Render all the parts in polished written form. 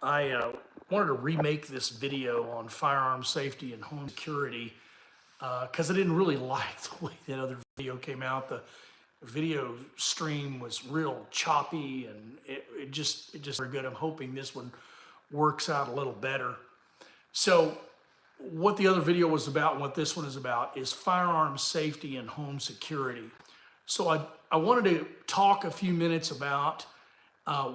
I wanted to remake this video on firearm safety and home security because I didn't really like the way that other video came out. The video stream was real choppy and it just very good. I'm hoping this one works out a little better. So what the other video was about and what this one is about is firearm safety and home security. So I wanted to talk a few minutes about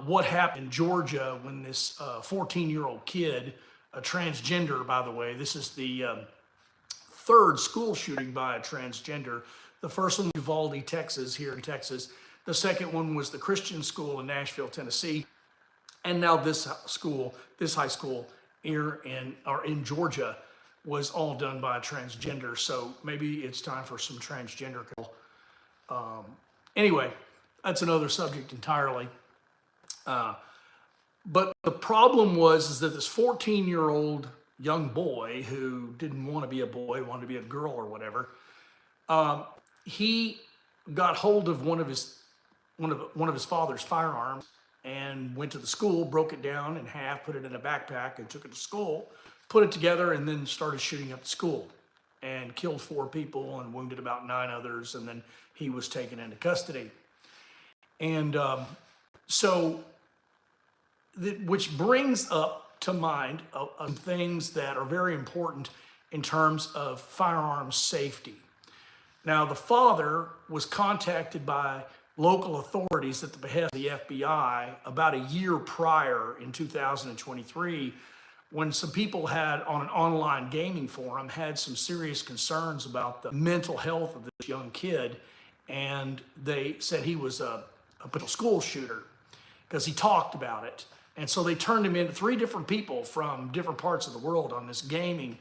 what happened in Georgia when this 14-year-old kid, a transgender, by the way, this is the third school shooting by a transgender. The first one, Uvalde, Texas, here in Texas. The second one was the Christian school in Nashville, Tennessee. And now this high school here in Georgia was all done by a transgender. So maybe it's time for some transgender. Anyway, that's another subject entirely. But the problem is that this 14-year-old young boy who didn't want to be a boy, wanted to be a girl or whatever, he got hold of one of his father's firearms and went to the school, broke it down in half, put it in a backpack, and took it to school, put it together, and then started shooting up the school and killed 4 people and wounded about 9 others, and then he was taken into custody. And which brings up to mind things that are very important in terms of firearms safety. Now, the father was contacted by local authorities at the behest of the FBI about a year prior in 2023 when some people had on an online gaming forum had some serious concerns about the mental health of this young kid, and they said he was a potential school shooter because he talked about it. And so they turned him into 3 different people from different parts of the world on this video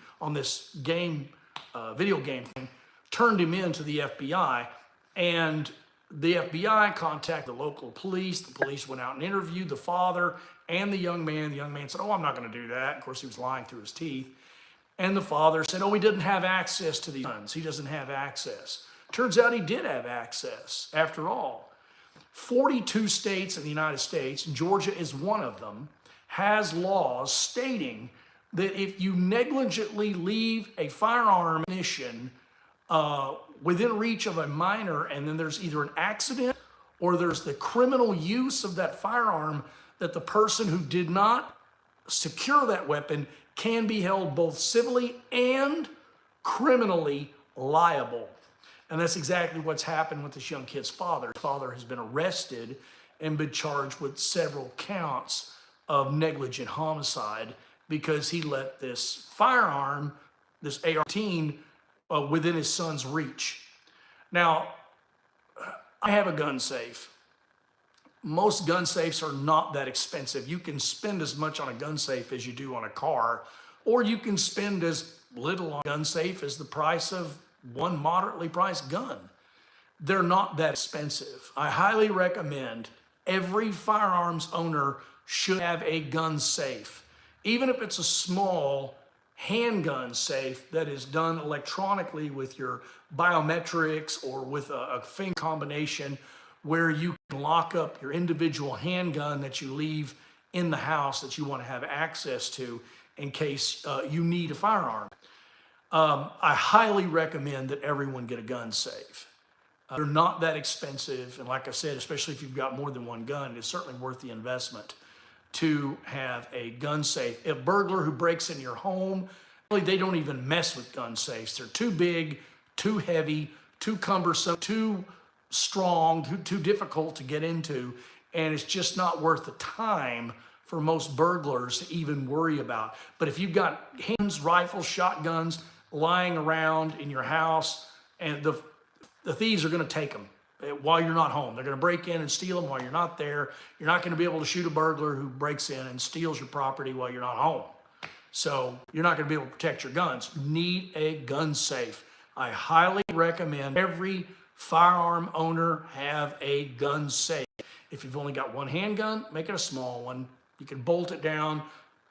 game thing, turned him into the FBI, and the FBI contacted the local police. The police went out and interviewed the father and the young man. The young man said, "Oh, I'm not going to do that." Of course, he was lying through his teeth. And the father said, "Oh, he didn't have access to these guns. He doesn't have access." Turns out he did have access after all. 42 states in the United States, and Georgia is one of them, has laws stating that if you negligently leave a firearm ammunition within reach of a minor, and then there's either an accident or there's the criminal use of that firearm, that the person who did not secure that weapon can be held both civilly and criminally liable. And that's exactly what's happened with this young kid's father. His father has been arrested and been charged with several counts of negligent homicide because he let this firearm, this AR-15, within his son's reach. Now, I have a gun safe. Most gun safes are not that expensive. You can spend as much on a gun safe as you do on a car, or you can spend as little on a gun safe as the price of one moderately priced gun. They're not that expensive. I highly recommend every firearms owner should have a gun safe, even if it's a small handgun safe that is done electronically with your biometrics or with a finger combination where you can lock up your individual handgun that you leave in the house that you want to have access to in case you need a firearm. I highly recommend that everyone get a gun safe. They're not that expensive, and like I said, especially if you've got more than one gun, it's certainly worth the investment to have a gun safe. A burglar who breaks into your home, really, they don't even mess with gun safes. They're too big, too heavy, too cumbersome, too strong, too difficult to get into, and it's just not worth the time for most burglars to even worry about. But if you've got handguns, rifles, shotguns lying around in your house, and the thieves are going to take them while you're not home. They're going to break in and steal them while you're not there. You're not going to be able to shoot a burglar who breaks in and steals your property while you're not home. So you're not going to be able to protect your guns. You need a gun safe. I highly recommend every firearm owner have a gun safe. If you've only got one handgun, make it a small one. You can bolt it down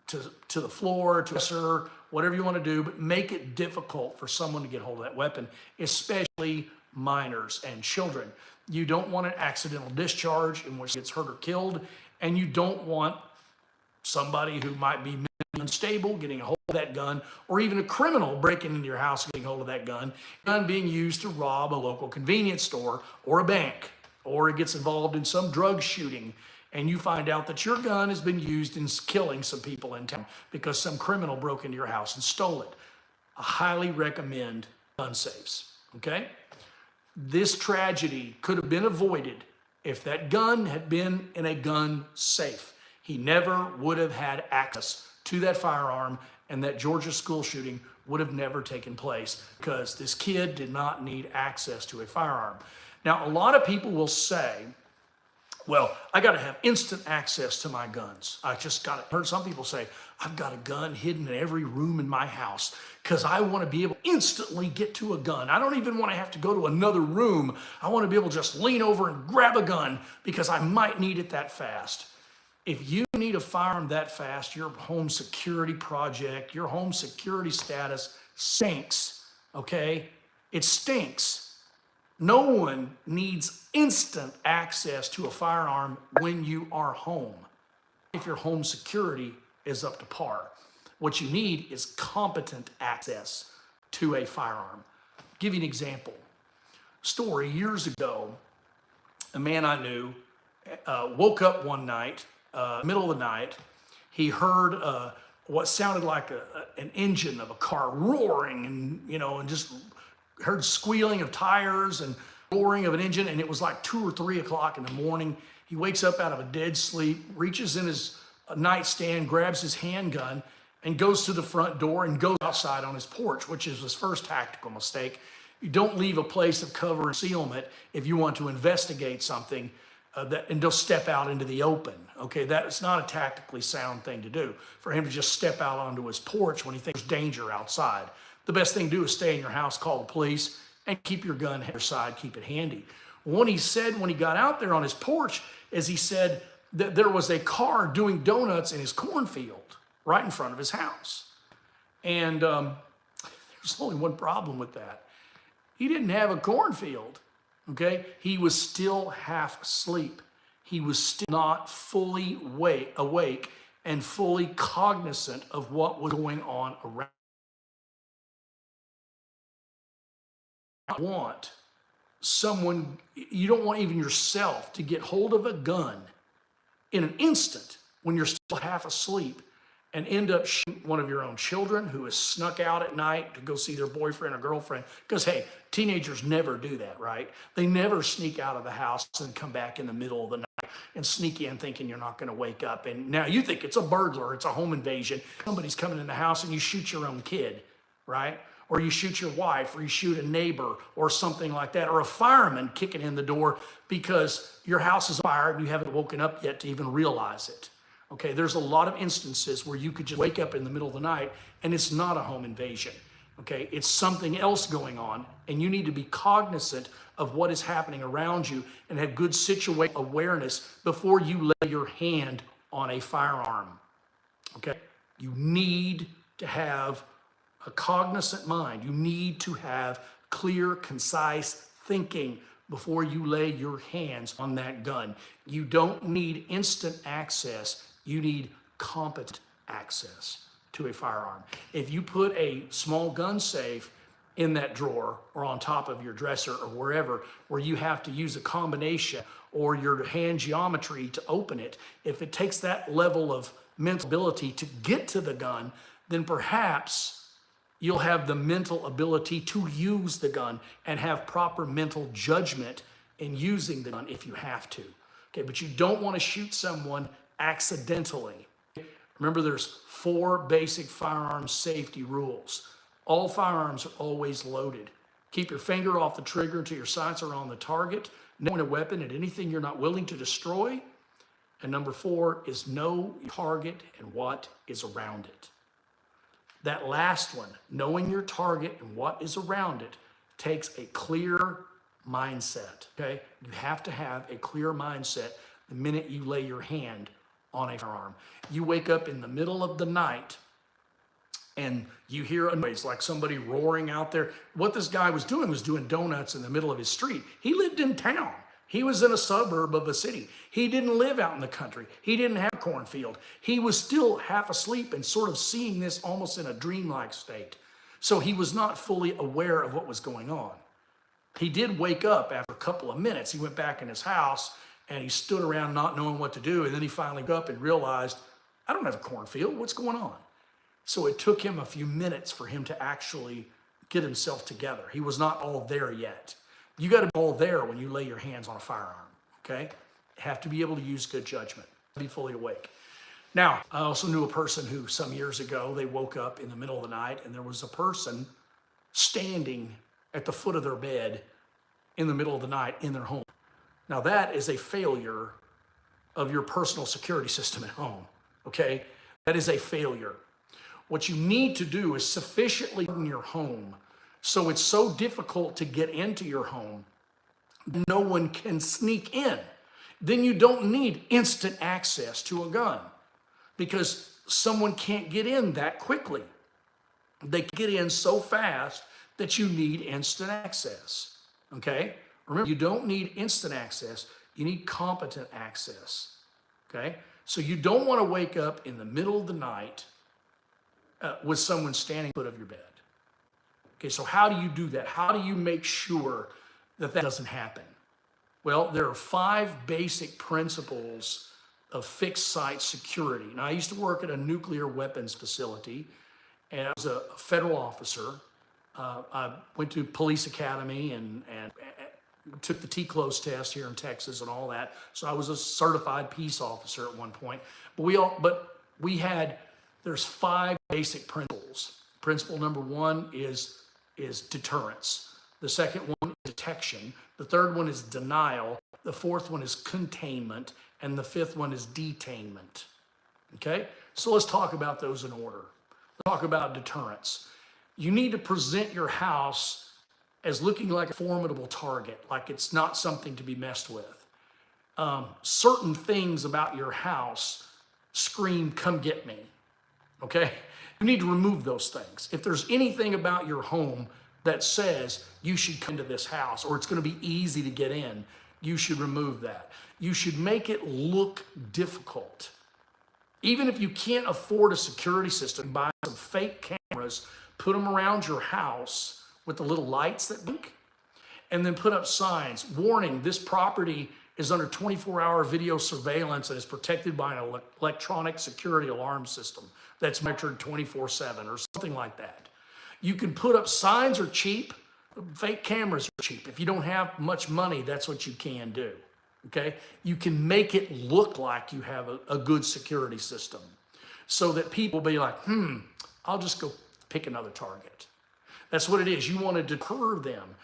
to the floor, to a dresser, whatever you want to do, but make it difficult for someone to get hold of that weapon, especially minors and children. You don't want an accidental discharge in which he gets hurt or killed, and you don't want somebody who might be mentally unstable getting a hold of that gun, or even a criminal breaking into your house getting a hold of that gun being used to rob a local convenience store or a bank, or it gets involved in some drug shooting, and you find out that your gun has been used in killing some people in town because some criminal broke into your house and stole it. I highly recommend gun safes, okay? This tragedy could have been avoided if that gun had been in a gun safe. He never would have had access to that firearm, and that Georgia school shooting would have never taken place because this kid did not need access to a firearm. Now, a lot of people will say, well, I got to have instant access to my guns. I heard some people say, I've got a gun hidden in every room in my house because I want to be able to instantly get to a gun. I don't even want to have to go to another room. I want to be able to just lean over and grab a gun because I might need it that fast. If you need a firearm that fast, your home security project, your home security status stinks, okay? It stinks. No one needs instant access to a firearm when you are home, if your home security is up to par. What you need is competent access to a firearm. I'll give you an example. Story years ago, a man I knew woke up one night, middle of the night. He heard what sounded like an engine of a car roaring, and just heard squealing of tires and roaring of an engine, and it was like 2 or 3 o'clock in the morning. He wakes up out of a dead sleep, reaches in his nightstand, grabs his handgun, and goes to the front door and goes outside on his porch, which is his first tactical mistake. You don't leave a place of cover and concealment if you want to investigate something and don't step out into the open. Okay, that's not a tactically sound thing to do, for him to just step out onto his porch when he thinks there's danger outside. The best thing to do is stay in your house, call the police, and keep your gun at your side, keep it handy. What he said when he got out there on his porch is he said that there was a car doing donuts in his cornfield right in front of his house. And there's only one problem with that. He didn't have a cornfield, okay? He was still half asleep. He was still not fully awake and fully cognizant of what was going on around. You don't want even yourself to get hold of a gun in an instant when you're still half asleep and end up shooting one of your own children who has snuck out at night to go see their boyfriend or girlfriend. Because, hey, teenagers never do that, right? They never sneak out of the house and come back in the middle of the night and sneak in thinking you're not going to wake up. And now you think it's a burglar, it's a home invasion. Somebody's coming in the house and you shoot your own kid, right? Or you shoot your wife, or you shoot a neighbor, or something like that, or a fireman kicking in the door because your house is on fire and you haven't woken up yet to even realize it. Okay, there's a lot of instances where you could just wake up in the middle of the night and it's not a home invasion. Okay, it's something else going on, and you need to be cognizant of what is happening around you and have good situational awareness before you lay your hand on a firearm. Okay, you need to have a cognizant mind. You need to have clear, concise thinking before you lay your hands on that gun. You don't need instant access. You need competent access to a firearm. If you put a small gun safe in that drawer or on top of your dresser or wherever, where you have to use a combination or your hand geometry to open it, if it takes that level of mental ability to get to the gun, then perhaps you'll have the mental ability to use the gun and have proper mental judgment in using the gun if you have to. Okay, but you don't want to shoot someone accidentally. Remember, there's 4 basic firearm safety rules. All firearms are always loaded. Keep your finger off the trigger until your sights are on the target. No point a weapon at anything you're not willing to destroy. And number 4 is know your target and what is around it. That last one, knowing your target and what is around it, takes a clear mindset, okay? You have to have a clear mindset the minute you lay your hand on a firearm. You wake up in the middle of the night and you hear a noise like somebody roaring out there. What this guy was doing donuts in the middle of his street. He lived in town. He was in a suburb of a city. He didn't live out in the country. He didn't have a cornfield. He was still half asleep and sort of seeing this almost in a dreamlike state. So he was not fully aware of what was going on. He did wake up after a couple of minutes. He went back in his house and he stood around not knowing what to do. And then he finally woke up and realized, I don't have a cornfield. What's going on? So it took him a few minutes for him to actually get himself together. He was not all there yet. You got to be all there when you lay your hands on a firearm, okay? You have to be able to use good judgment, be fully awake. Now, I also knew a person who some years ago, they woke up in the middle of the night and there was a person standing at the foot of their bed in the middle of the night in their home. Now that is a failure of your personal security system at home, okay? That is a failure. What you need to do is sufficiently in your home so it's so difficult to get into your home, no one can sneak in. Then you don't need instant access to a gun because someone can't get in that quickly. They get in so fast that you need instant access, okay? Remember, you don't need instant access, you need competent access, okay? So you don't want to wake up in the middle of the night with someone standing at the foot of your bed. Okay, so how do you do that? How do you make sure that that doesn't happen? Well, there are 5 basic principles of fixed site security. Now, I used to work at a nuclear weapons facility, and I was a federal officer. I went to police academy and took the T-close test here in Texas and all that. So I was a certified peace officer at one point. There's 5 basic principles. Principle number 1 is deterrence. The second one is detection. The third one is denial. The fourth one is containment. And the fifth one is detainment. Okay? So let's talk about those in order. Let's talk about deterrence. You need to present your house as looking like a formidable target, like it's not something to be messed with. Certain things about your house scream, come get me, okay? You need to remove those things. If there's anything about your home that says you should come to this house or it's gonna be easy to get in, you should remove that. You should make it look difficult. Even if you can't afford a security system, buy some fake cameras, put them around your house with the little lights that blink, and then put up signs, warning, this property is under 24-hour video surveillance and is protected by an electronic security alarm system that's monitored 24/7 or something like that. You can put up signs are cheap, fake cameras are cheap. If you don't have much money, that's what you can do, okay? You can make it look like you have a good security system so that people will be like, I'll just go pick another target. That's what it is. You want to deter them.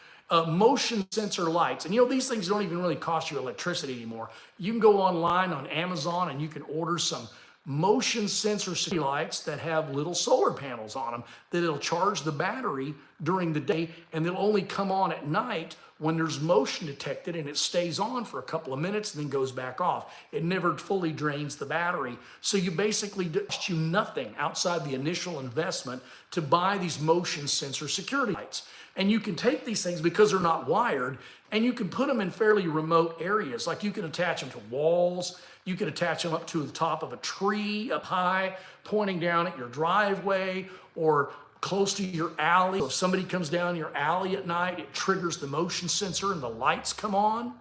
Motion sensor lights. And you know, these things don't even really cost you electricity anymore. You can go online on Amazon and you can order some motion sensor city lights that have little solar panels on them that it'll charge the battery during the day and they'll only come on at night when there's motion detected, and it stays on for a couple of minutes and then goes back off. It never fully drains the battery. So you basically cost you nothing outside the initial investment to buy these motion sensor security lights. And you can take these things because they're not wired and you can put them in fairly remote areas. Like you can attach them to walls, you can attach them up to the top of a tree up high, pointing down at your driveway or close to your alley. So if somebody comes down your alley at night, it triggers the motion sensor and the lights come on.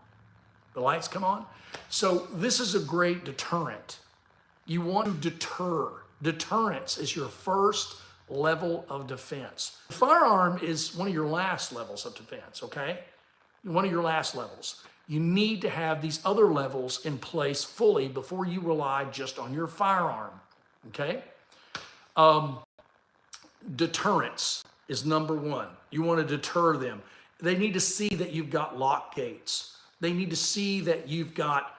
The lights come on. So this is a great deterrent. You want to deter. Deterrence is your first level of defense. The firearm is one of your last levels of defense, okay? One of your last levels. You need to have these other levels in place fully before you rely just on your firearm, okay? Deterrence is number 1. You want to deter them. They need to see that you've got lock gates. They need to see that you've got,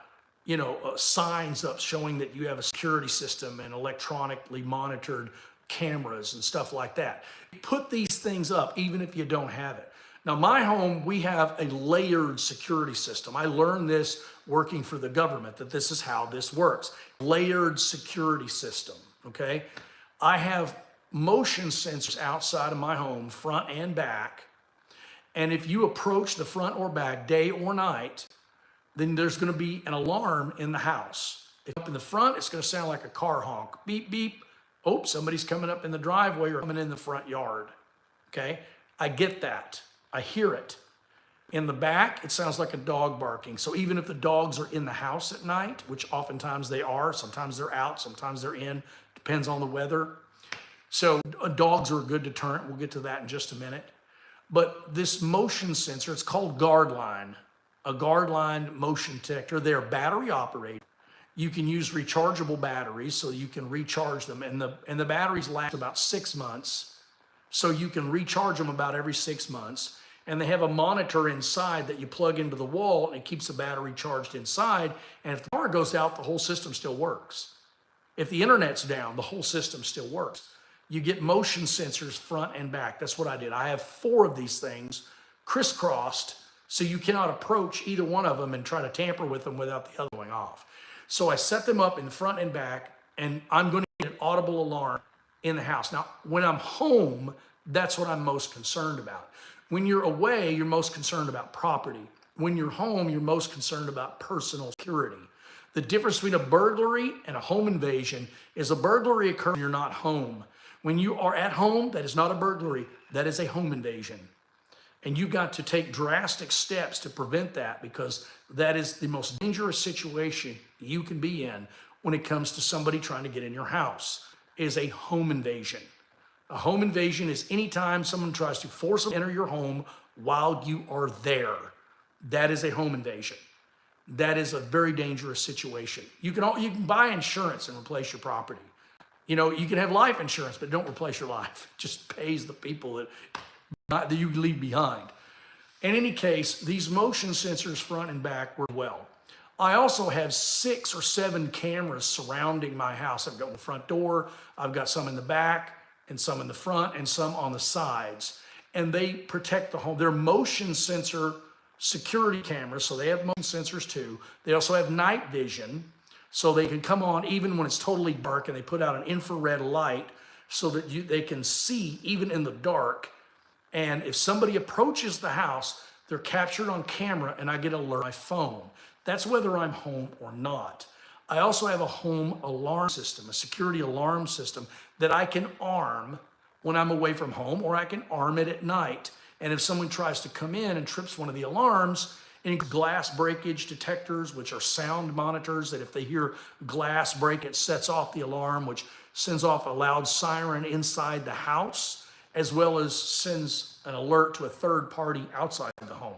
signs up showing that you have a security system and electronically monitored cameras and stuff like that. Put these things up even if you don't have it. Now, my home, we have a layered security system. I learned this working for the government, that this is how this works. Layered security system, okay? I have motion sensors outside of my home, front and back. And if you approach the front or back, day or night, then there's going to be an alarm in the house. If up in the front, it's going to sound like a car honk. Beep, beep. Oh, somebody's coming up in the driveway or coming in the front yard. Okay? I get that. I hear it. In the back, it sounds like a dog barking. So even if the dogs are in the house at night, which oftentimes they are, sometimes they're out, sometimes they're in, depends on the weather. So dogs are a good deterrent. We'll get to that in just a minute. But this motion sensor, it's called guard line, a guard line motion detector. They're battery operated. You can use rechargeable batteries so you can recharge them. And the batteries last about 6 months. So you can recharge them about every 6 months. And they have a monitor inside that you plug into the wall and it keeps the battery charged inside. And if the power goes out, the whole system still works. If the internet's down, the whole system still works. You get motion sensors front and back. That's what I did. I have 4 of these things crisscrossed so you cannot approach either one of them and try to tamper with them without the other going off. So I set them up in front and back, and I'm going to get an audible alarm in the house. Now, when I'm home, that's what I'm most concerned about. When you're away, you're most concerned about property. When you're home, you're most concerned about personal security. The difference between a burglary and a home invasion is a burglary occurs when you're not home. When you are at home, that is not a burglary, that is a home invasion. And you've got to take drastic steps to prevent that, because that is the most dangerous situation you can be in when it comes to somebody trying to get in your house, is a home invasion. A home invasion is anytime someone tries to forcibly enter your home while you are there. That is a home invasion. That is a very dangerous situation. You can buy insurance and replace your property. You know, you can have life insurance, but don't replace your life. It just pays the people that you leave behind. In any case, these motion sensors front and back work well. I also have 6 or 7 cameras surrounding my house. I've got one in the front door, I've got some in the back, and some in the front, and some on the sides. And they protect the home. They're motion sensor security cameras, so they have motion sensors too. They also have night vision, so they can come on even when it's totally dark, and they put out an infrared light so that they can see even in the dark. And if somebody approaches the house, they're captured on camera, and I get an alert on my phone. That's whether I'm home or not. I also have a home alarm system, a security alarm system that I can arm when I'm away from home, or I can arm it at night. And if someone tries to come in and trips one of the alarms, and glass breakage detectors, which are sound monitors, that if they hear glass break, it sets off the alarm, which sends off a loud siren inside the house, as well as sends an alert to a third party outside the home.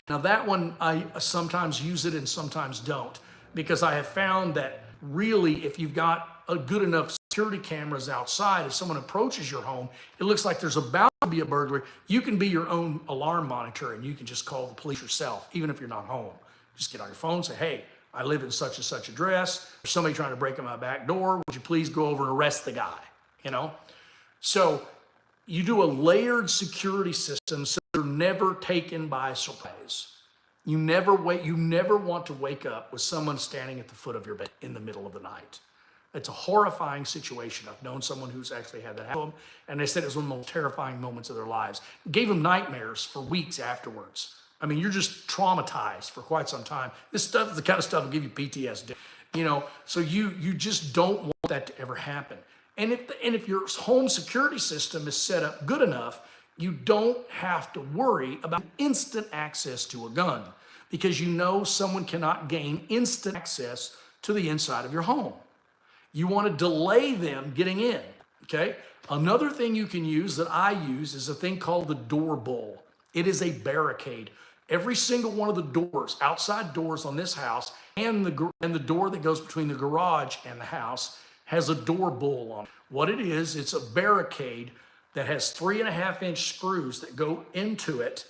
Now that one, I sometimes use it and sometimes don't, because I have found that really, if you've got a good enough security cameras outside, if someone approaches your home, it looks like there's about to be a burglary, you can be your own alarm monitor, and you can just call the police yourself, even if you're not home. Just get on your phone, say, hey, I live in such and such address. There's somebody trying to break in my back door. Would you please go over and arrest the guy? You know? So you do a layered security system so you're never taken by surprise. You never want to wake up with someone standing at the foot of your bed in the middle of the night. It's a horrifying situation. I've known someone who's actually had that happen to them, and they said it was one of the most terrifying moments of their lives. It gave them nightmares for weeks afterwards. I mean, you're just traumatized for quite some time. This stuff is the kind of stuff that will give you PTSD. You know, so you just don't want that to ever happen. And if your home security system is set up good enough, you don't have to worry about instant access to a gun, because you know someone cannot gain instant access to the inside of your home. You want to delay them getting in, okay? Another thing you can use that I use is a thing called the door bull. It is a barricade. Every single one of the doors, outside doors on this house, and the door that goes between the garage and the house has a door bull on it. What it is, it's a barricade that has 3.5-inch screws that go into it,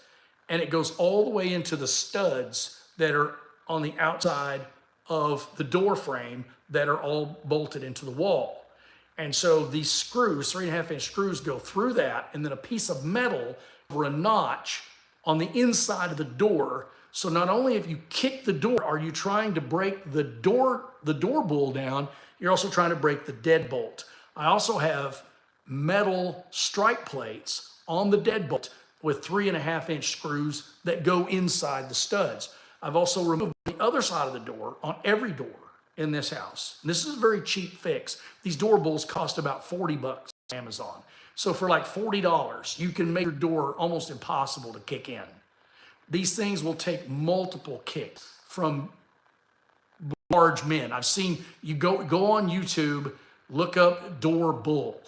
and it goes all the way into the studs that are on the outside of the door frame that are all bolted into the wall. And so these screws, 3.5-inch screws, go through that, and then a piece of metal over a notch on the inside of the door. So not only if you kick the door, are you trying to break the door bull down, you're also trying to break the deadbolt. I also have metal strike plates on the deadbolt with 3.5-inch screws that go inside the studs. I've also removed the other side of the door on every door in this house. And this is a very cheap fix. These door bolts cost about 40 bucks on Amazon. So for like $40, you can make your door almost impossible to kick in. These things will take multiple kicks from large men. I've seen you go on YouTube, look up door bull,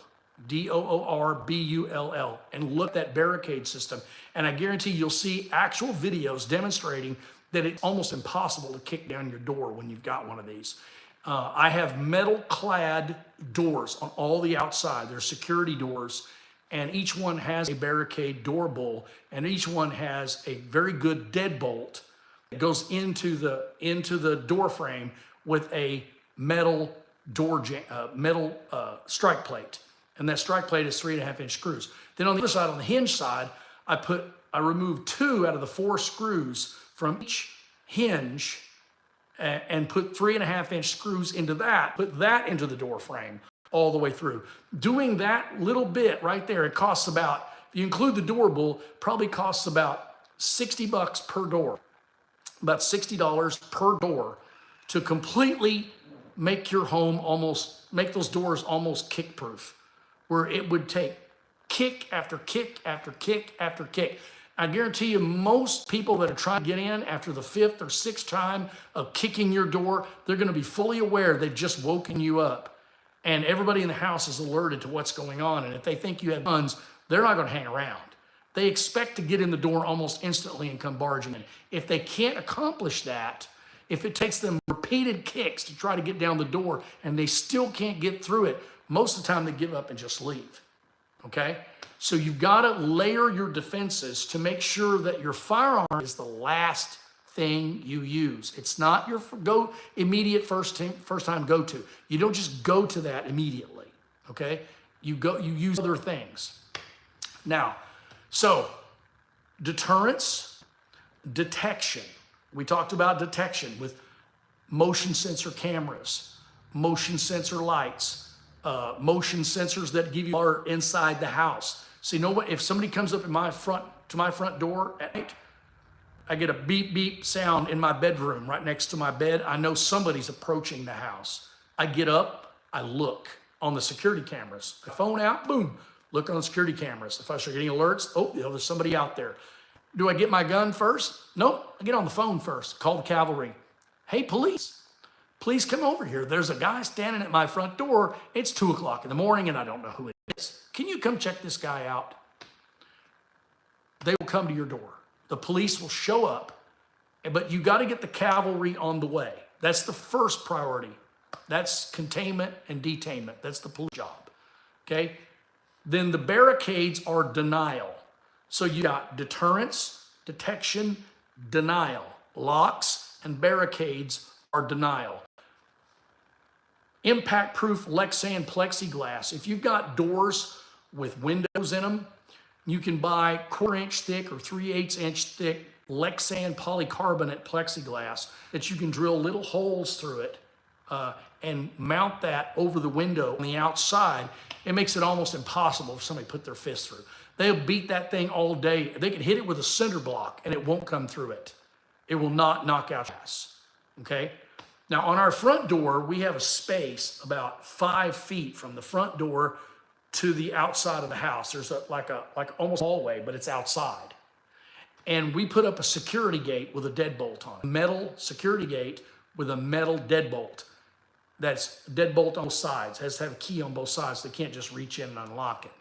DOORBULL, and look at that barricade system. And I guarantee you'll see actual videos demonstrating that it's almost impossible to kick down your door when you've got one of these. I have metal clad doors on all the outside. They're security doors, and each one has a barricade door bull, and each one has a very good deadbolt that goes into the door frame with a metal strike plate. And that strike plate is 3.5-inch screws. Then on the other side, on the hinge side, I removed 2 out of the 4 screws from each hinge and put 3.5-inch screws into that, put that into the door frame all the way through. Doing that little bit right there, it costs about, if you include the door bull, probably costs about 60 bucks per door, about $60 per door to completely make your home make those doors almost kick proof, where it would take kick after kick after kick after kick. I guarantee you most people that are trying to get in after the 5th or 6th time of kicking your door, they're going to be fully aware they've just woken you up. And everybody in the house is alerted to what's going on. And if they think you have guns, they're not going to hang around. They expect to get in the door almost instantly and come barging in. If they can't accomplish that, if it takes them repeated kicks to try to get down the door and they still can't get through it, most of the time they give up and just leave. Okay? So you've got to layer your defenses to make sure that your firearm is the last thing you use. It's not your immediate first time go-to. You don't just go to that immediately. Okay? You use other things. Now, so deterrence, detection. We talked about detection with motion sensor cameras, motion sensor lights, motion sensors that give you alert inside the house. So you know what? If somebody comes up to my front door at night, I get a beep beep sound in my bedroom right next to my bed. I know somebody's approaching the house. I get up, I look on the security cameras. My phone out, boom, look on the security cameras. If I start getting alerts, oh, there's somebody out there. Do I get my gun first? Nope, I get on the phone first, call the cavalry. Hey, police, please come over here. There's a guy standing at my front door. It's 2 o'clock in the morning and I don't know who it is. Can you come check this guy out? They will come to your door. The police will show up, but you got to get the cavalry on the way. That's the first priority. That's containment and detainment. That's the police job, okay? Then the barricades are denial. So you got deterrence, detection, denial. Locks and barricades are denial. Impact-proof Lexan plexiglass. If you've got doors with windows in them, you can buy 1/4-inch thick or 3/8-inch thick Lexan polycarbonate plexiglass that you can drill little holes through it and mount that over the window on the outside. It makes it almost impossible for somebody to put their fist through. They'll beat that thing all day. They can hit it with a cinder block and it won't come through it. It will not knock out glass, okay? Now on our front door, we have a space about 5 feet from the front door to the outside of the house. There's like almost a hallway, but it's outside. And we put up a security gate with a deadbolt on it. Metal security gate with a metal deadbolt. That's deadbolt on both sides. It has to have a key on both sides. So they can't just reach in and unlock it.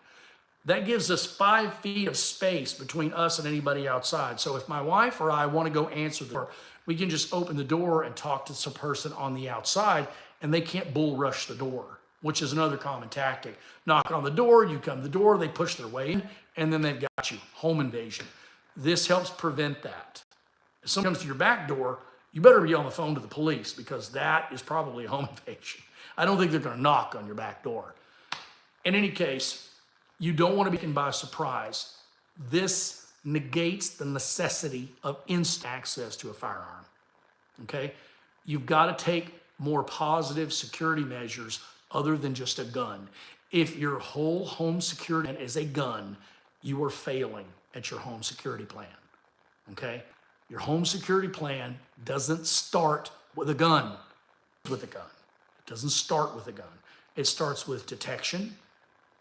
That gives us 5 feet of space between us and anybody outside. So if my wife or I want to go answer the door, we can just open the door and talk to some person on the outside and they can't bull rush the door, which is another common tactic. Knock on the door, you come to the door, they push their way in, and then they've got you. Home invasion. This helps prevent that. If someone comes to your back door, you better be on the phone to the police because that is probably a home invasion. I don't think they're going to knock on your back door. In any case, you don't want to be taken by surprise. This negates the necessity of instant access to a firearm, okay? You've got to take more positive security measures other than just a gun. If your whole home security is a gun, you are failing at your home security plan, okay? Your home security plan doesn't start with a gun. It doesn't start with a gun. It starts with detection.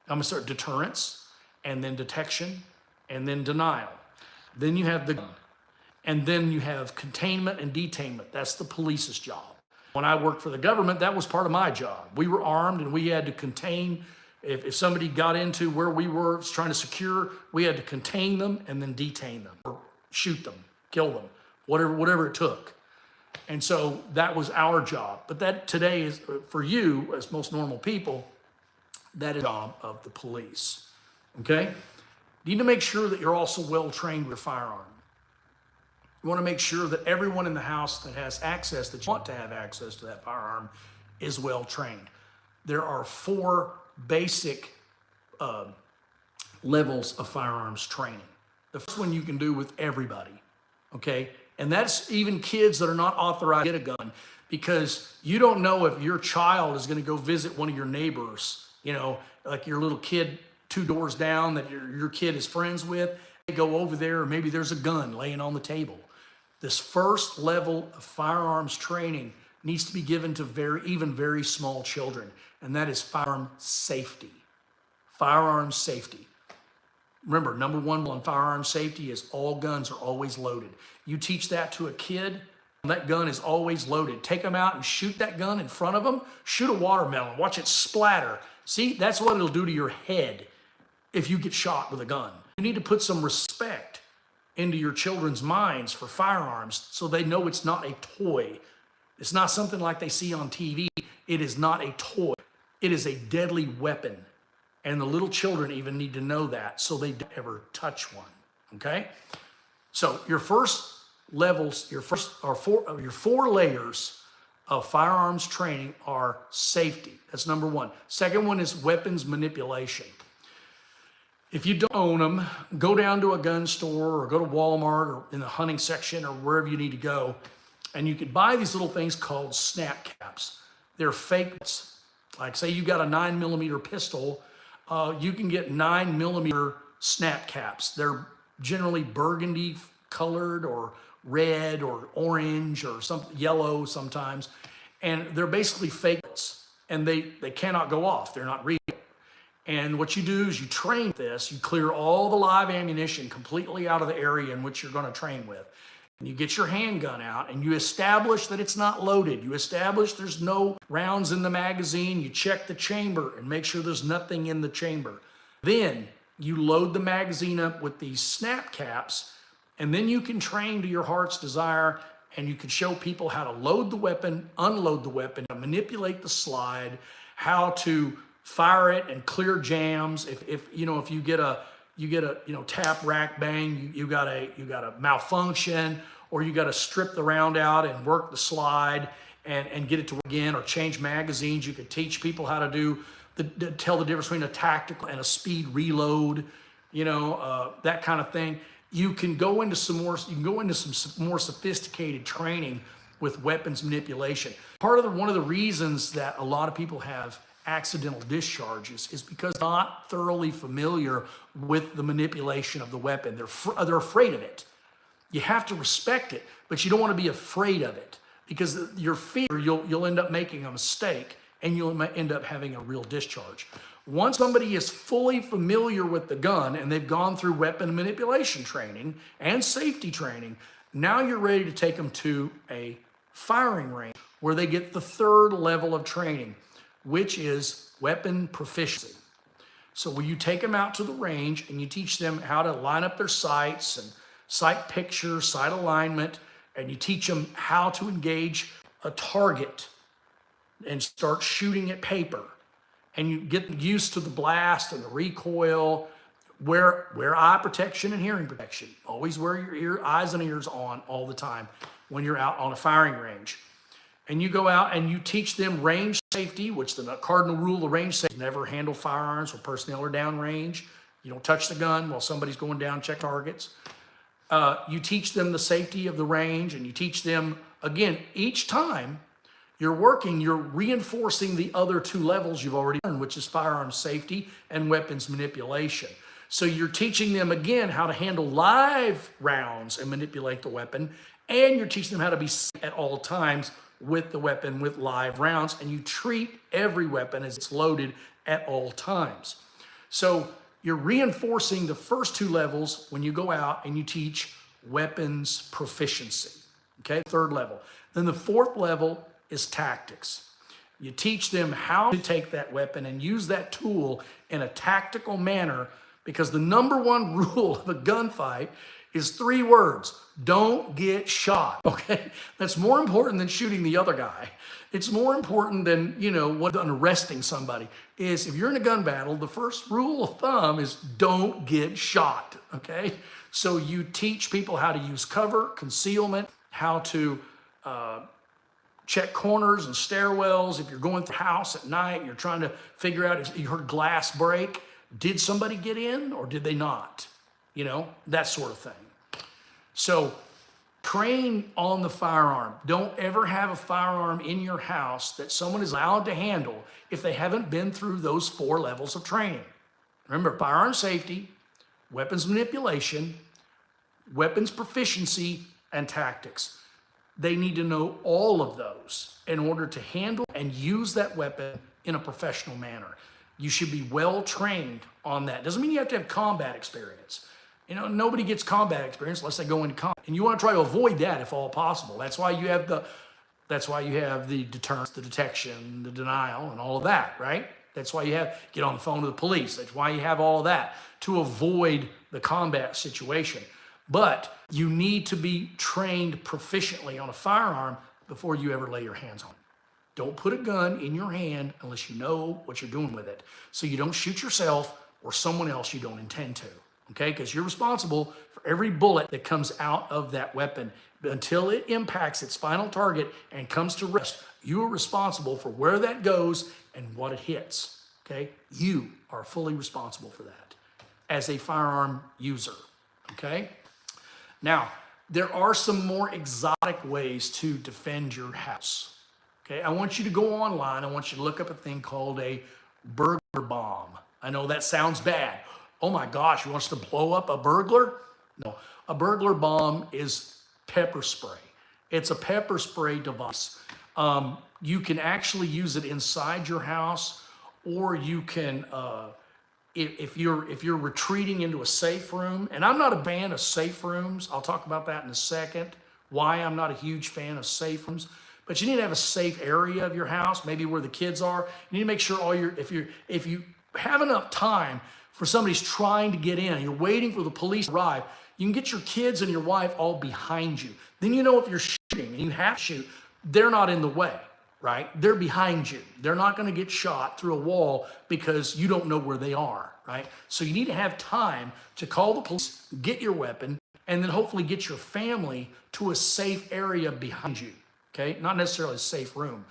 I'm gonna start deterrence, and then detection, and then denial. Then you have the gun. And then you have containment and detainment. That's the police's job. When I worked for the government, that was part of my job. We were armed and we had to contain. If somebody got into where we were trying to secure, we had to contain them and then detain them, or shoot them, kill them, whatever it took. And so that was our job. But that today is, for you, as most normal people, that is the job of the police, okay? You need to make sure that you're also well trained with your firearm. You want to make sure that everyone in the house that has access, that you want to have access to that firearm, is well trained. There are 4 basic levels of firearms training. The first one you can do with everybody, okay? And that's even kids that are not authorized to get a gun, because you don't know if your child is going to go visit one of your neighbors, you know, like your little kid 2 doors down that your kid is friends with. They go over there, or maybe there's a gun laying on the table. This first level of firearms training needs to be given to very small children, and that is firearm safety. Firearm safety. Remember, number 1 on firearm safety is all guns are always loaded. You teach that to a kid, that gun is always loaded. Take them out and shoot that gun in front of them. Shoot a watermelon, watch it splatter. See, that's what it'll do to your head if you get shot with a gun. You need to put some respect into your children's minds for firearms so they know it's not a toy. It's not something like they see on TV. It is not a toy. It is a deadly weapon. And the little children even need to know that so they don't ever touch one, okay? So your first levels, your 4 layers of firearms training are safety. That's number 1. Second one is weapons manipulation. If you don't own them, go down to a gun store or go to Walmart or in the hunting section or wherever you need to go, and you can buy these little things called snap caps. They're fake. Like say you got a 9mm pistol, you can get 9mm snap caps. They're generally burgundy colored or red or orange or yellow sometimes, and they're basically fakes, and they cannot go off. They're not real. And what you do is you train this, you clear all the live ammunition completely out of the area in which you're going to train with. And you get your handgun out and you establish that it's not loaded. You establish there's no rounds in the magazine. You check the chamber and make sure there's nothing in the chamber. Then you load the magazine up with these snap caps, and then you can train to your heart's desire, and you can show people how to load the weapon, unload the weapon, how to manipulate the slide, how to fire it and clear jams. If you get a tap rack bang, you got a malfunction, or you got to strip the round out and work the slide and get it to again, or change magazines. You could teach people how to do tell the difference between a tactical and a speed reload, that kind of thing. You can go into some more sophisticated training with weapons manipulation. One of the reasons that a lot of people have accidental discharges is because they're not thoroughly familiar with the manipulation of the weapon. They're afraid of it. You have to respect it, but you don't want to be afraid of it, because your fear, you'll end up making a mistake and you'll end up having a real discharge. Once somebody is fully familiar with the gun and they've gone through weapon manipulation training and safety training, now you're ready to take them to a firing range where they get the 3rd level of training, which is weapon proficiency. So when you take them out to the range and you teach them how to line up their sights and sight picture, sight alignment, and you teach them how to engage a target and start shooting at paper, and you get used to the blast and the recoil, wear eye protection and hearing protection. Always wear your eyes and ears on all the time when you're out on a firing range. And you go out and you teach them range safety, which the cardinal rule of range safety: never handle firearms when personnel are down range. You don't touch the gun while somebody's going down, check targets. You teach them the safety of the range, and you teach them, again, each time you're working, you're reinforcing the other 2 levels you've already done, which is firearms safety and weapons manipulation. So you're teaching them again how to handle live rounds and manipulate the weapon, and you're teaching them how to be safe at all times with the weapon with live rounds, and you treat every weapon as it's loaded at all times. So you're reinforcing the first two levels when you go out and you teach weapons proficiency, okay? Third level. Then the fourth level is tactics. You teach them how to take that weapon and use that tool in a tactical manner, because the number one rule of a gunfight is 3 words: don't get shot, okay? That's more important than shooting the other guy. It's more important than, arresting somebody. Is if you're in a gun battle, the first rule of thumb is don't get shot, okay? So you teach people how to use cover, concealment, how to check corners and stairwells. If you're going through a house at night and you're trying to figure out if you heard glass break, did somebody get in or did they not? That sort of thing. So train on the firearm. Don't ever have a firearm in your house that someone is allowed to handle if they haven't been through those 4 levels of training. Remember, firearm safety, weapons manipulation, weapons proficiency, and tactics. They need to know all of those in order to handle and use that weapon in a professional manner. You should be well trained on that. Doesn't mean you have to have combat experience. Nobody gets combat experience unless they go into combat. And you want to try to avoid that if all possible. That's why you have the deterrence, the detection, the denial, and all of that, right? That's why you get on the phone to the police. That's why you have all of that, to avoid the combat situation. But you need to be trained proficiently on a firearm before you ever lay your hands on it. Don't put a gun in your hand unless you know what you're doing with it, so you don't shoot yourself or someone else you don't intend to, okay? Because you're responsible for every bullet that comes out of that weapon. Until it impacts its final target and comes to rest, you are responsible for where that goes and what it hits, okay? You are fully responsible for that as a firearm user, okay? Now, there are some more exotic ways to defend your house. Okay, I want you to go online. I want you to look up a thing called a burglar bomb. I know that sounds bad. Oh my gosh, you want us to blow up a burglar? No, a burglar bomb is pepper spray. It's a pepper spray device. You can actually use it inside your house, or you can, if you're retreating into a safe room, and I'm not a fan of safe rooms. I'll talk about that in a second, why I'm not a huge fan of safe rooms. But you need to have a safe area of your house, maybe where the kids are. You need to make sure if you have enough time for somebody's trying to get in and you're waiting for the police to arrive, you can get your kids and your wife all behind you. Then you know if you're shooting and you have to shoot, they're not in the way, right? They're behind you. They're not going to get shot through a wall because you don't know where they are, right? So you need to have time to call the police, get your weapon, and then hopefully get your family to a safe area behind you. Okay, not necessarily a safe room.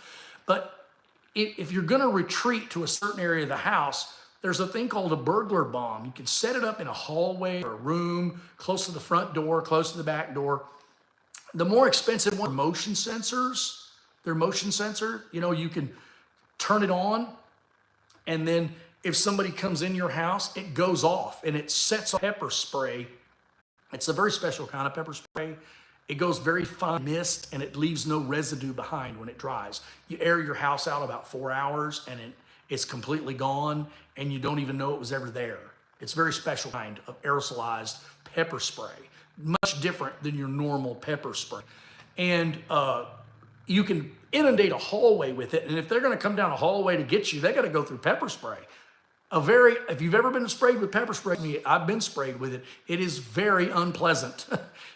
But if you're gonna retreat to a certain area of the house, there's a thing called a burglar bomb. You can set it up in a hallway or a room, close to the front door, close to the back door. The more expensive ones are motion sensors. They're motion sensor. You can turn it on, and then if somebody comes in your house, it goes off and it sets off pepper spray. It's a very special kind of pepper spray. It goes very fine mist and it leaves no residue behind when it dries. You air your house out about 4 hours and it's completely gone and you don't even know it was ever there. It's a very special kind of aerosolized pepper spray, much different than your normal pepper spray. And you can inundate a hallway with it, and if they're gonna come down a hallway to get you, they gotta go through pepper spray. If you've ever been sprayed with pepper spray, I've been sprayed with it, it is very unpleasant.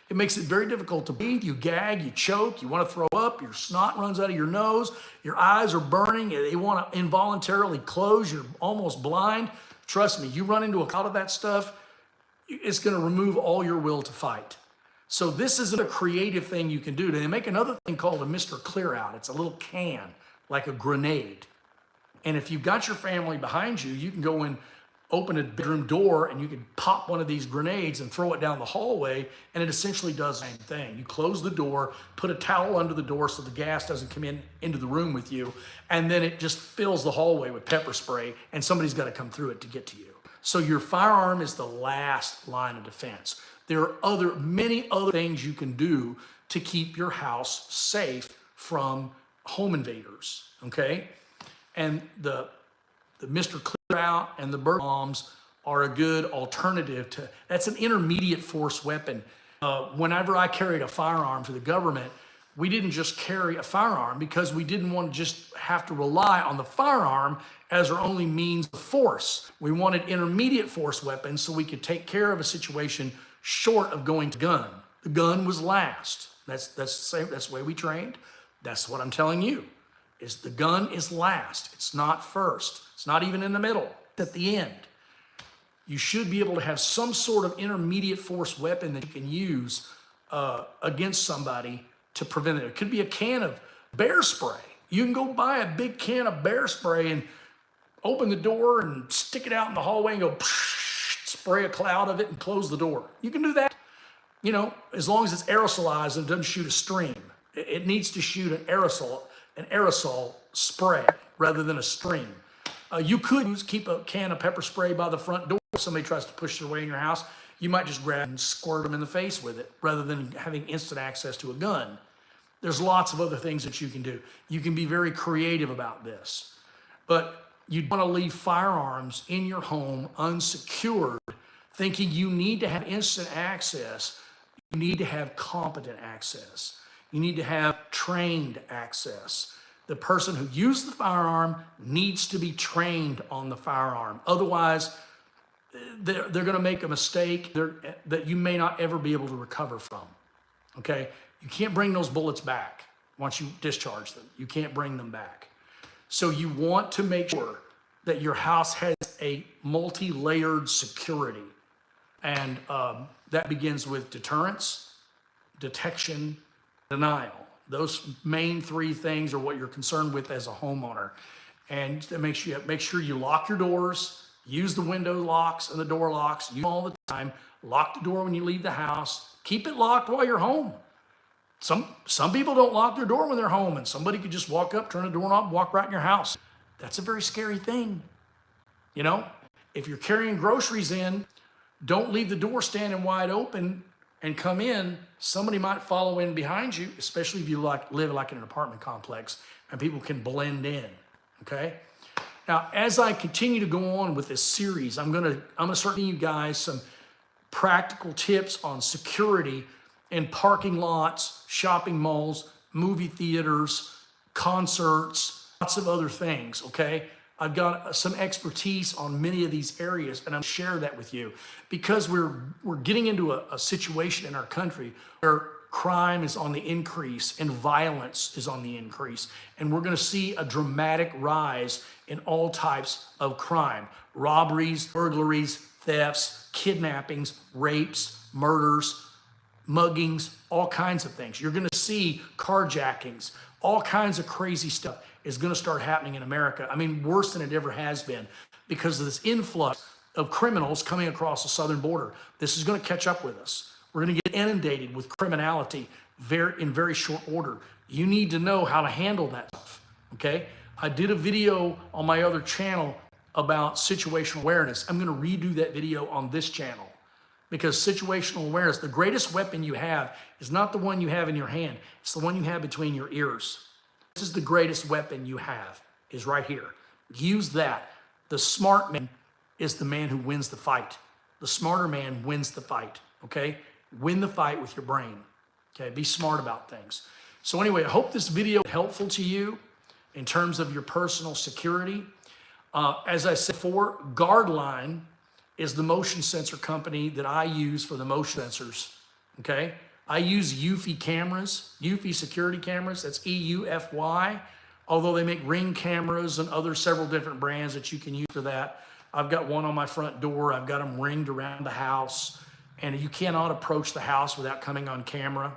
It makes it very difficult to breathe. You gag, you choke, you want to throw up, your snot runs out of your nose, your eyes are burning, they want to involuntarily close, you're almost blind. Trust me, you run into a lot of that stuff, it's going to remove all your will to fight. So this isn't a creative thing you can do. They make another thing called a Mr. Clear Out. It's a little can, like a grenade. And if you've got your family behind you, you can go in, open a bedroom door, and you can pop one of these grenades and throw it down the hallway, and it essentially does the same thing. You close the door, put a towel under the door so the gas doesn't come into the room with you, and then it just fills the hallway with pepper spray, and somebody's got to come through it to get to you. So your firearm is the last line of defense. There are many other things you can do to keep your house safe from home invaders, okay? And the Mr. Clear Out and the burglar bombs are a good alternative to, that's an intermediate force weapon. Whenever I carried a firearm for the government, we didn't just carry a firearm because we didn't want to just have to rely on the firearm as our only means of force. We wanted intermediate force weapons so we could take care of a situation short of going to gun. The gun was last. That's the way we trained. That's what I'm telling you, is the gun is last. It's not first. It's not even in the middle. It's at the end. You should be able to have some sort of intermediate force weapon that you can use against somebody to prevent it. It could be a can of bear spray. You can go buy a big can of bear spray and open the door and stick it out in the hallway and go spray a cloud of it and close the door. You can do that, you know, as long as it's aerosolized and doesn't shoot a stream. It needs to shoot an aerosol spray rather than a stream. You could keep a can of pepper spray by the front door. If somebody tries to push their way in your house, you might just grab and squirt them in the face with it rather than having instant access to a gun. There's lots of other things that you can do. You can be very creative about this, but you want to leave firearms in your home unsecured, thinking you need to have instant access. You need to have competent access. You need to have trained access. The person who used the firearm needs to be trained on the firearm. Otherwise, they're going to make a mistake that you may not ever be able to recover from, okay? You can't bring those bullets back once you discharge them. You can't bring them back. So you want to make sure that your house has a multi-layered security. And that begins with deterrence, detection, denial. Those main three things are what you're concerned with as a homeowner. And that makes you make sure you lock your doors, use the window locks and the door locks, use them all the time, lock the door when you leave the house, keep it locked while you're home. Some people don't lock their door when they're home, and somebody could just walk up, turn the doorknob, walk right in your house. That's a very scary thing. You know, if you're carrying groceries in, don't leave the door standing wide open and come in. Somebody might follow in behind you, especially if you live like in an apartment complex and people can blend in, okay? Now, as I continue to go on with this series, I'm gonna start giving you guys some practical tips on security in parking lots, shopping malls, movie theaters, concerts, lots of other things, okay? I've got some expertise on many of these areas, and I'm share that with you because we're getting into a situation in our country where crime is on the increase and violence is on the increase. And we're gonna see a dramatic rise in all types of crime: robberies, burglaries, thefts, kidnappings, rapes, murders, muggings, all kinds of things. You're gonna see carjackings, all kinds of crazy stuff is gonna start happening in America. I mean, worse than it ever has been because of this influx of criminals coming across the southern border. This is gonna catch up with us. We're gonna get inundated with criminality in very short order. You need to know how to handle that stuff, okay? I did a video on my other channel about situational awareness. I'm gonna redo that video on this channel because situational awareness, the greatest weapon you have is not the one you have in your hand, it's the one you have between your ears. This is the greatest weapon you have, is right here. Use that. The smart man is the man who wins the fight. The smarter man wins the fight, okay? Win the fight with your brain, okay? Be smart about things. So anyway, I hope this video is helpful to you in terms of your personal security. As I said before, Guardline is the motion sensor company that I use for the motion sensors, okay? I use Eufy cameras, Eufy security cameras, that's EUFY, although they make Ring cameras and several different brands that you can use for that. I've got one on my front door, I've got them ringed around the house, and you cannot approach the house without coming on camera.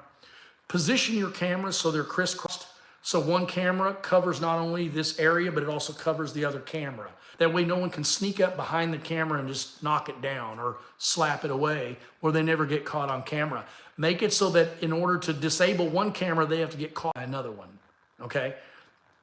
Position your cameras so they're crisscrossed. So one camera covers not only this area, but it also covers the other camera. That way no one can sneak up behind the camera and just knock it down or slap it away, or they never get caught on camera. Make it so that in order to disable one camera, they have to get caught by another one, okay?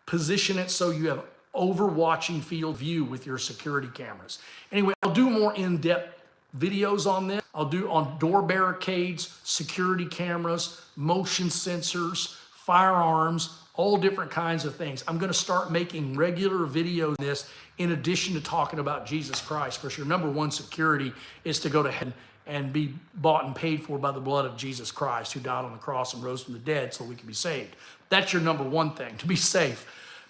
Position it so you have overwatching field view with your security cameras. Anyway, I'll do more in-depth videos on this. I'll do on door barricades, security cameras, motion sensors, firearms, all different kinds of things. I'm going to start making regular videos on this in addition to talking about Jesus Christ, because your number one security is to go to heaven and be bought and paid for by the blood of Jesus Christ, who died on the cross and rose from the dead so we can be saved. That's your number one thing, to be safe.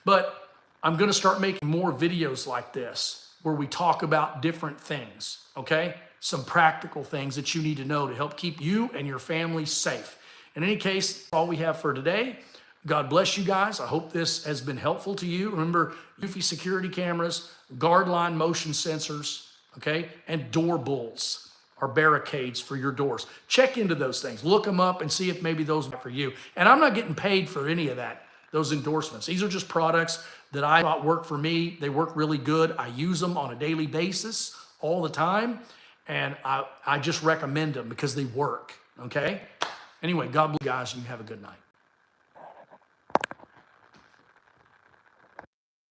But I'm going to start making more videos like this where we talk about different things, okay? Some practical things that you need to know to help keep you and your family safe. In any case, that's all we have for today. God bless you guys. I hope this has been helpful to you. Remember, UFI security cameras, guard line motion sensors, okay, and door bulls are barricades for your doors. Check into those things. Look them up and see if maybe those are for you. And I'm not getting paid for any of that, those endorsements. These are just products that I thought work for me. They work really good. I use them on a daily basis all the time. And I just recommend them because they work, okay? Anyway, God bless you guys, and you have a good night.